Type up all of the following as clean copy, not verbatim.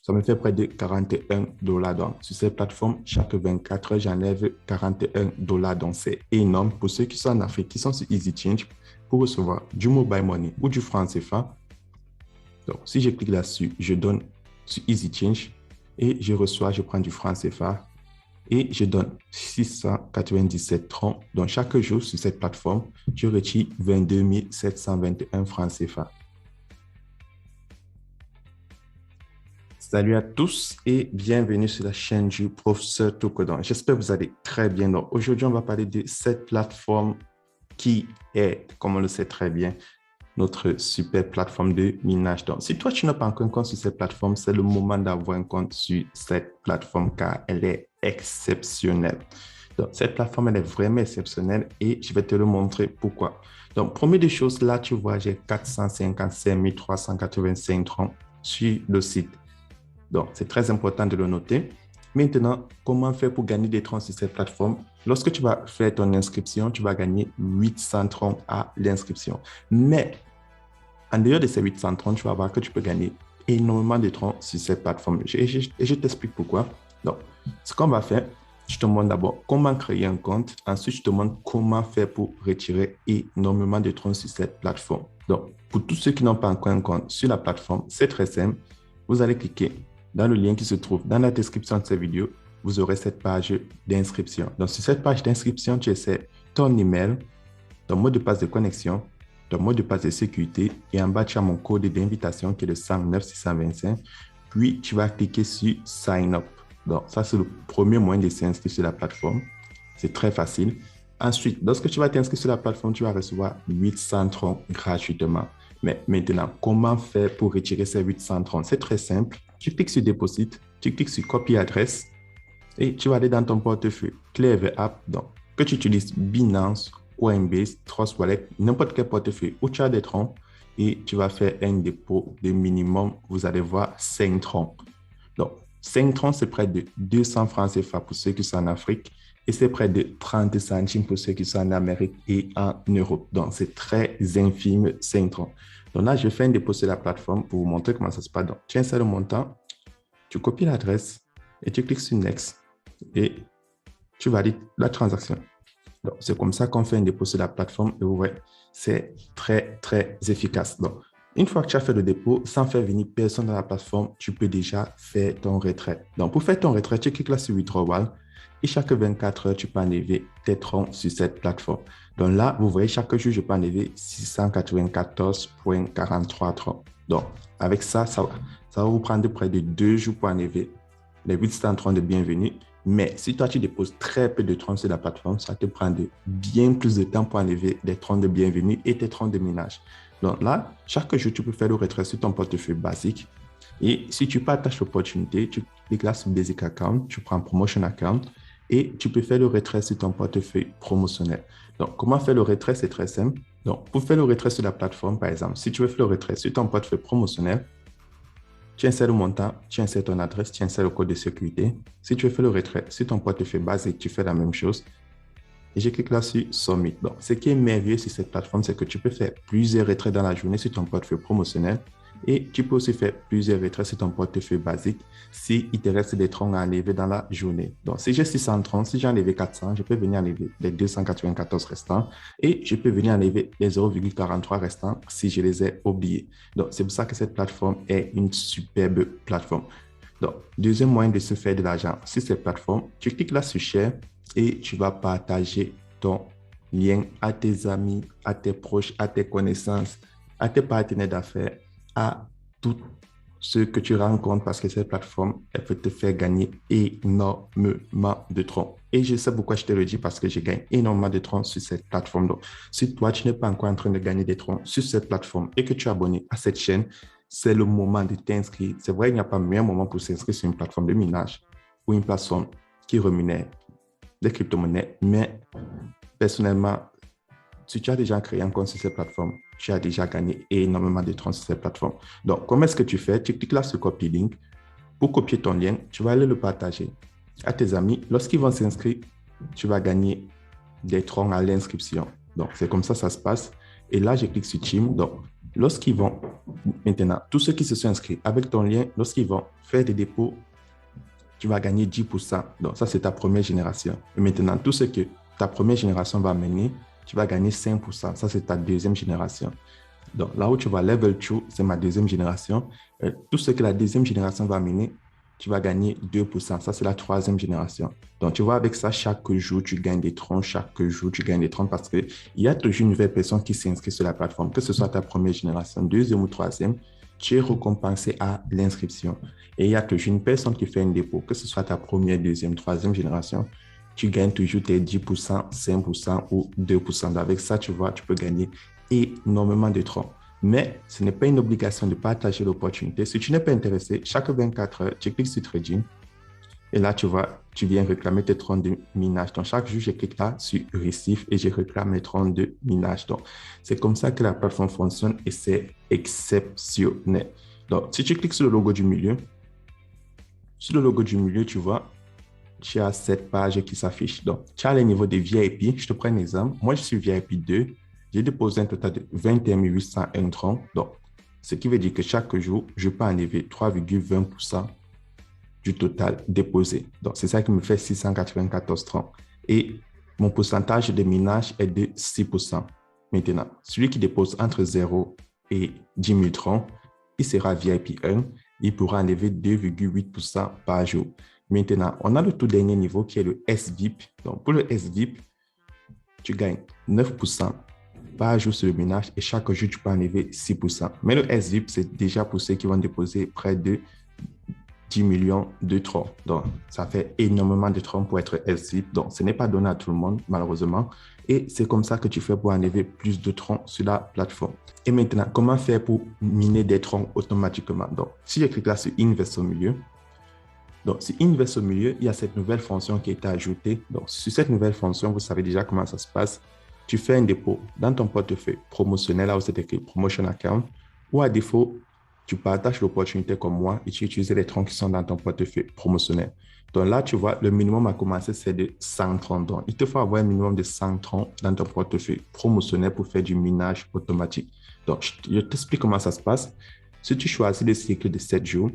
Ça me fait près de $41. Donc, sur cette plateforme, chaque 24 heures, j'enlève $41. Donc, c'est énorme pour ceux qui sont en Afrique, qui sont sur EasyChange pour recevoir du mobile money ou du franc CFA. Donc, si je clique là-dessus, je donne sur EasyChange et je reçois, je prends du franc CFA et je donne 697 troncs. Donc, chaque jour sur cette plateforme, je retire 22 721 francs CFA. Salut à tous et bienvenue sur la chaîne du professeur Tokodon. J'espère que vous allez très bien. Donc, aujourd'hui, on va parler de cette plateforme qui est, comme on le sait très bien, notre super plateforme de minage. Donc, si toi, tu n'as pas encore un compte sur cette plateforme, c'est le moment d'avoir un compte sur cette plateforme car elle est exceptionnelle. Donc, cette plateforme, elle est vraiment exceptionnelle et je vais te le montrer pourquoi. Donc, première des choses, là, tu vois, j'ai 455 385 troncs sur le site. Donc, c'est très important de le noter. Maintenant, comment faire pour gagner des troncs sur cette plateforme? Lorsque tu vas faire ton inscription, tu vas gagner 800 troncs à l'inscription. Mais, en dehors de ces 800 troncs, tu vas voir que tu peux gagner énormément de troncs sur cette plateforme. Et je t'explique pourquoi. Donc, ce qu'on va faire, je te montre d'abord comment créer un compte. Ensuite, je te montre comment faire pour retirer énormément de troncs sur cette plateforme. Donc, pour tous ceux qui n'ont pas encore un compte sur la plateforme, c'est très simple. Vous allez cliquer dans le lien qui se trouve dans la description de cette vidéo. Vous aurez cette page d'inscription. Donc, sur cette page d'inscription, tu essaies ton email, ton mot de passe de connexion, ton mot de passe de sécurité et en bas, tu as mon code d'invitation qui est le 109625. Puis, tu vas cliquer sur Sign Up. Donc, ça, c'est le premier moyen de s'inscrire sur la plateforme. C'est très facile. Ensuite, lorsque tu vas t'inscrire sur la plateforme, tu vas recevoir 800 troncs gratuitement. Mais maintenant, comment faire pour retirer ces 800 troncs? C'est très simple. Tu cliques sur Deposit, tu cliques sur Copie adresse et tu vas aller dans ton portefeuille Clever App, donc, que tu utilises Binance, Coinbase, Trust Wallet, n'importe quel portefeuille où tu as des troncs et tu vas faire un dépôt de minimum, vous allez voir 5 troncs. Donc, 5 troncs, c'est près de 200 francs CFA pour ceux qui sont en Afrique et c'est près de 30 centimes pour ceux qui sont en Amérique et en Europe. Donc, c'est très infime, 5 troncs. Donc là, je fais un dépôt sur la plateforme pour vous montrer comment ça se passe. Donc, tu insères le montant, tu copies l'adresse et tu cliques sur Next et tu valides la transaction. Donc, c'est comme ça qu'on fait un dépôt sur la plateforme et vous voyez, c'est très, très efficace. Donc, une fois que tu as fait le dépôt, sans faire venir personne dans la plateforme, tu peux déjà faire ton retrait. Donc, pour faire ton retrait, tu cliques là sur Withdrawal et chaque 24 heures, tu peux enlever tes troncs sur cette plateforme. Donc là, vous voyez, chaque jour, je peux enlever 694,43 troncs. Donc, avec ça, ça va vous prendre près de 2 jours pour enlever les 800 troncs de bienvenue. Mais si toi, tu déposes très peu de troncs sur la plateforme, ça te prend bien plus de temps pour enlever les troncs de bienvenue et tes troncs de minage. Donc là, chaque jour, tu peux faire le retrait sur ton portefeuille basique. Et si tu partages l'opportunité, tu cliques là sur Basic Account, tu prends Promotion Account et tu peux faire le retrait sur ton portefeuille promotionnel. Donc, comment faire le retrait? C'est très simple. Donc, pour faire le retrait sur la plateforme, par exemple, si tu veux faire le retrait sur ton portefeuille promotionnel, tu insères le montant, tu insères ton adresse, tu insères le code de sécurité. Si tu veux faire le retrait sur ton portefeuille basique, tu fais la même chose. Et je clique là sur Submit. Donc, ce qui est merveilleux sur cette plateforme, c'est que tu peux faire plusieurs retraits dans la journée sur ton portefeuille promotionnel et tu peux aussi faire plusieurs retraits sur ton portefeuille basique s'il te reste des troncs à enlever dans la journée. Donc, si j'ai 630, si j'ai enlevé 400, je peux venir enlever les 294 restants et je peux venir enlever les 0,43 restants si je les ai oubliés. Donc, c'est pour ça que cette plateforme est une superbe plateforme. Donc, deuxième moyen de se faire de l'argent sur cette plateforme, tu cliques là sur Share et tu vas partager ton lien à tes amis, à tes proches, à tes connaissances, à tes partenaires d'affaires, à tous ceux que tu rencontres parce que cette plateforme, elle peut te faire gagner énormément de troncs. Et je sais pourquoi je te le dis parce que je gagne énormément de troncs sur cette plateforme. Donc, si toi, tu n'es pas encore en train de gagner des troncs sur cette plateforme et que tu es abonné à cette chaîne, c'est le moment de t'inscrire. C'est vrai, il n'y a pas meilleur moment pour s'inscrire sur une plateforme de minage ou une plateforme qui rémunère des crypto-monnaies, mais personnellement, si tu as déjà créé un compte sur cette plateforme, tu as déjà gagné énormément de troncs sur cette plateforme. Donc, comment est-ce que tu fais? Tu cliques là sur Copy Link. Pour copier ton lien, tu vas aller le partager à tes amis. Lorsqu'ils vont s'inscrire, tu vas gagner des troncs à l'inscription. Donc, c'est comme ça se passe. Et là, je clique sur Team. Donc, Lorsqu'ils vont, maintenant, tous ceux qui se sont inscrits avec ton lien, lorsqu'ils vont faire des dépôts, tu vas gagner 10%. Donc, ça, c'est ta première génération. Et maintenant, tout ce que ta première génération va mener, tu vas gagner 5%. Ça, c'est ta deuxième génération. Donc, là où tu vas level 2, c'est ma deuxième génération. Tout ce que la deuxième génération va mener, tu vas gagner 2%. Ça, c'est la troisième génération. Donc, tu vois, avec ça, chaque jour, tu gagnes des troncs. Chaque jour, tu gagnes des troncs parce qu'il y a toujours une nouvelle personne qui s'inscrit sur la plateforme, que ce soit ta première génération, deuxième ou troisième, tu es récompensé à l'inscription. Et il y a toujours une personne qui fait un dépôt, que ce soit ta première, deuxième, troisième génération, tu gagnes toujours tes 10%, 5% ou 2%. Avec ça, tu vois, tu peux gagner énormément de troncs. Mais ce n'est pas une obligation de partager l'opportunité. Si tu n'es pas intéressé, chaque 24 heures, tu cliques sur Trading et là, tu vois, tu viens réclamer tes troncs de minage. Donc, chaque jour, je clique là sur Receive et je réclame mes troncs de minage. Donc, c'est comme ça que la plateforme fonctionne et c'est exceptionnel. Donc, si tu cliques sur le logo du milieu, tu vois, tu as cette page qui s'affiche. Donc, tu as les niveaux de VIP. Je te prends un exemple. Moi, je suis VIP 2. J'ai déposé un total de 21 801 troncs. Donc, ce qui veut dire que chaque jour, je peux enlever 3,20% du total déposé. Donc, c'est ça qui me fait 694 troncs. Et mon pourcentage de minage est de 6%. Maintenant, celui qui dépose entre 0 et 10 000 troncs, il sera VIP 1. Il pourra enlever 2,8% par jour. Maintenant, on a le tout dernier niveau qui est le SVIP. Donc, pour le SVIP, tu gagnes 9% par jour sur le minage et chaque jour, tu peux enlever 6%. Mais le SVIP, c'est déjà pour ceux qui vont déposer près de 10 millions de troncs. Donc, ça fait énormément de troncs pour être SVIP. Donc, ce n'est pas donné à tout le monde, malheureusement. Et c'est comme ça que tu fais pour enlever plus de troncs sur la plateforme. Et maintenant, comment faire pour miner des troncs automatiquement? Donc, si je clique là sur Invest au milieu, donc, si Invest au milieu, il y a cette nouvelle fonction qui est ajoutée. Donc, sur cette nouvelle fonction, vous savez déjà comment ça se passe. Tu fais un dépôt dans ton portefeuille promotionnel, là où c'est écrit Promotion Account, ou à défaut, tu partages l'opportunité comme moi et tu utilises les troncs qui sont dans ton portefeuille promotionnel. Donc là, tu vois, le minimum à commencer, c'est de 130 troncs. Il te faut avoir un minimum de 100 troncs dans ton portefeuille promotionnel pour faire du minage automatique. Donc, je t'explique comment ça se passe. Si tu choisis le cycle de 7 jours,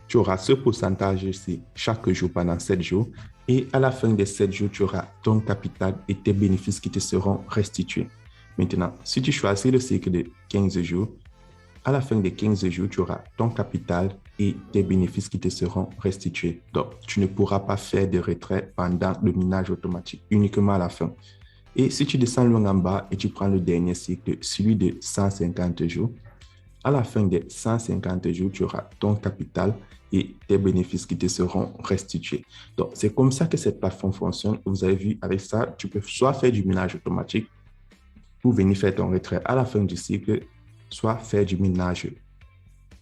tu auras ce pourcentage ici chaque jour pendant 7 jours. Et à la fin des 7 jours, tu auras ton capital et tes bénéfices qui te seront restitués. Maintenant, si tu choisis le cycle de 15 jours, à la fin des 15 jours, tu auras ton capital et tes bénéfices qui te seront restitués. Donc, tu ne pourras pas faire de retrait pendant le minage automatique, uniquement à la fin. Et si tu descends loin en bas et tu prends le dernier cycle, celui de 150 jours, à la fin des 150 jours, tu auras ton capital et tes bénéfices qui te seront restitués. Donc, c'est comme ça que cette plateforme fonctionne. Vous avez vu, avec ça, tu peux soit faire du minage automatique pour venir faire ton retrait à la fin du cycle, soit faire du minage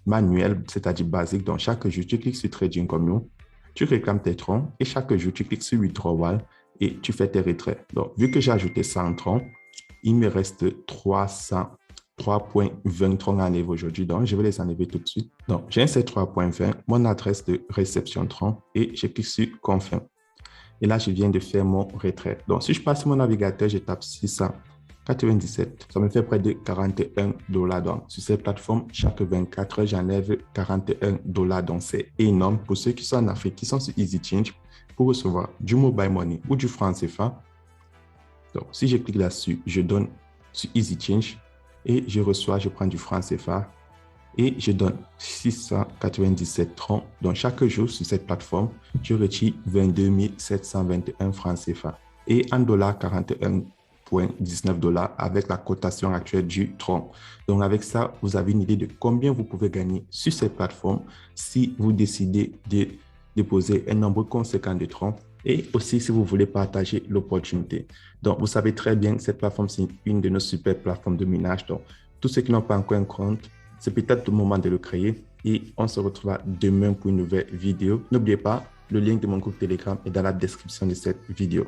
manuel, c'est-à-dire basique. Donc, chaque jour, tu cliques sur Trading comme nous, tu réclames tes troncs et chaque jour, tu cliques sur Withdrawal et tu fais tes retraits. Donc, vu que j'ai ajouté 100 troncs, il me reste 3,20 troncs à enlever aujourd'hui. Donc, je vais les enlever tout de suite. Donc, j'ai ces 3,20, mon adresse de réception troncs et je clique sur Confirm. Et là, je viens de faire mon retrait. Donc, si je passe sur mon navigateur, je tape 697. Ça me fait près de $41. Donc, sur cette plateforme, chaque 24 heures, j'enlève $41. Donc, c'est énorme pour ceux qui sont en Afrique, qui sont sur EasyChange pour recevoir du mobile money ou du franc CFA. Donc, si je clique là-dessus, je donne sur EasyChange et je reçois, je prends du franc CFA et je donne 697 troncs. Donc, chaque jour sur cette plateforme, je retire 22 721 francs CFA et en dollars, 41,19 $ avec la cotation actuelle du tronc. Donc, avec ça, vous avez une idée de combien vous pouvez gagner sur cette plateforme si vous décidez de déposer un nombre conséquent de troncs et aussi si vous voulez partager l'opportunité. Donc, vous savez très bien que cette plateforme, c'est une de nos super plateformes de minage. Donc, tous ceux qui n'ont pas encore un compte, c'est peut-être le moment de le créer et on se retrouvera demain pour une nouvelle vidéo. N'oubliez pas, le lien de mon groupe Telegram est dans la description de cette vidéo.